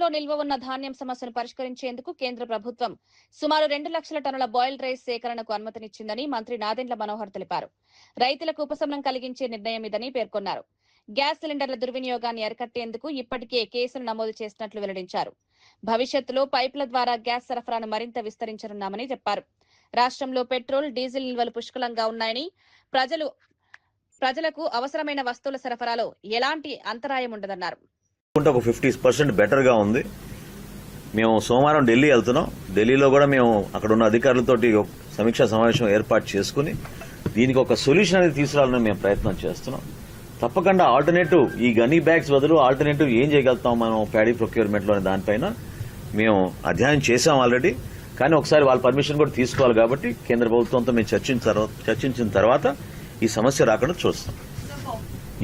రాష్ట్రంలో నిల్వ ఉన్న ధాన్యం సమస్యను పరిష్కరించేందుకు కేంద్ర ప్రభుత్వం సుమారు 2 లక్షల టన్నుల బాయిల్డ్ రైస్ సేకరణకు అనుమతినిచ్చిందని మంత్రి నాదెండ్ల మనోహర్ తెలిపారు. రైతులకు ఉపశమనం కలిగించే నిర్ణయం ఇదని పేర్కొన్నారు. గ్యాస్ సిలిండర్ల దుర్వినియోగాన్ని అరికట్టేందుకు ఇప్పటికే కేసులు నమోదు చేసినట్లు వెల్లడించారు. భవిష్యత్తులో పైపుల ద్వారా గ్యాస్ సరఫరాను మరింత విస్తరించనున్నామని చెప్పారు. రాష్ట్రంలో పెట్రోల్, డీజిల్ నిల్వలు పుష్కలంగా ఉన్నాయని ప్రజలకు అవసరమైన వస్తువుల సరఫరాలో ఎలాంటి అంతరాయం ఉండదన్నారు. ఒక 50% బెటర్ గా ఉంది. మేము సోమవారం ఢిల్లీ వెళ్తున్నాం. ఢిల్లీలో కూడా మేము అక్కడ ఉన్న అధికారులతోటి సమీక్షా సమావేశం ఏర్పాటు చేసుకుని దీనికి ఒక సొల్యూషన్ అనేది తీసుకురావాలని మేము ప్రయత్నం చేస్తున్నాం. తప్పకుండా ఆల్టర్నేటివ్ ఈ గనీ బ్యాగ్స్ బదులు ఆల్టర్నేటివ్ ఏం చేయగలుగుతాం మనం ప్యాడీ ప్రొక్యూర్మెంట్ లో దానిపైన మేము అధ్యయనం చేశాం ఆల్రెడీ. కానీ ఒకసారి వాళ్ళ పర్మిషన్ కూడా తీసుకోవాలి కాబట్టి కేంద్ర ప్రభుత్వంతో మేము చర్చించిన తర్వాత ఈ సమస్య రాకుండా చూస్తాం.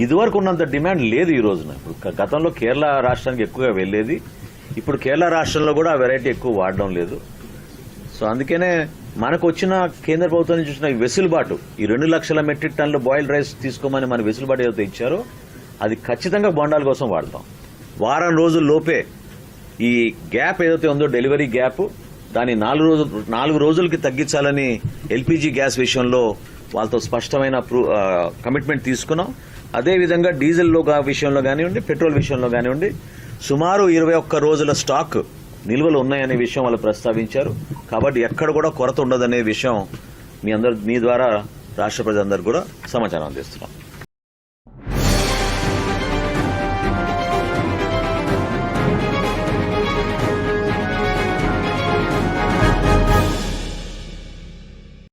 ఇదివరకు ఉన్నంత డిమాండ్ లేదు ఈ రోజున. ఇప్పుడు గతంలో కేరళ రాష్ట్రానికి ఎక్కువగా వెళ్లేది, ఇప్పుడు కేరళ రాష్ట్రంలో కూడా ఆ వెరైటీ ఎక్కువ వాడడం లేదు. సో అందుకనే మనకు వచ్చిన కేంద్ర ప్రభుత్వం నుంచి వచ్చిన వెసులుబాటు ఈ 2 లక్షల మెట్రిక్ టన్నుల బాయిల్డ్ రైస్ తీసుకోమని మన వెసులుబాటు ఏదైతే ఇచ్చారో అది ఖచ్చితంగా బొండాల కోసం వాడతాం. వారం రోజుల లోపే ఈ గ్యాప్ ఏదైతే ఉందో డెలివరీ గ్యాప్ దాన్ని 4 రోజులకి తగ్గించాలని ఎల్పీజీ గ్యాస్ విషయంలో వాళ్ళతో స్పష్టమైన కమిట్మెంట్ తీసుకున్నాం. అదేవిధంగా డీజిల్ విషయంలో కానివ్వండి, పెట్రోల్ విషయంలో కానివ్వండి సుమారు 21 రోజుల స్టాక్ నిల్వలు ఉన్నాయనే విషయం వాళ్ళు ప్రస్తావించారు. కాబట్టి ఎక్కడ కూడా కొరత ఉండదనే విషయం మీ ద్వారా రాష్ట్ర ప్రజలందరూ కూడా సమాచారం అందిస్తున్నాం.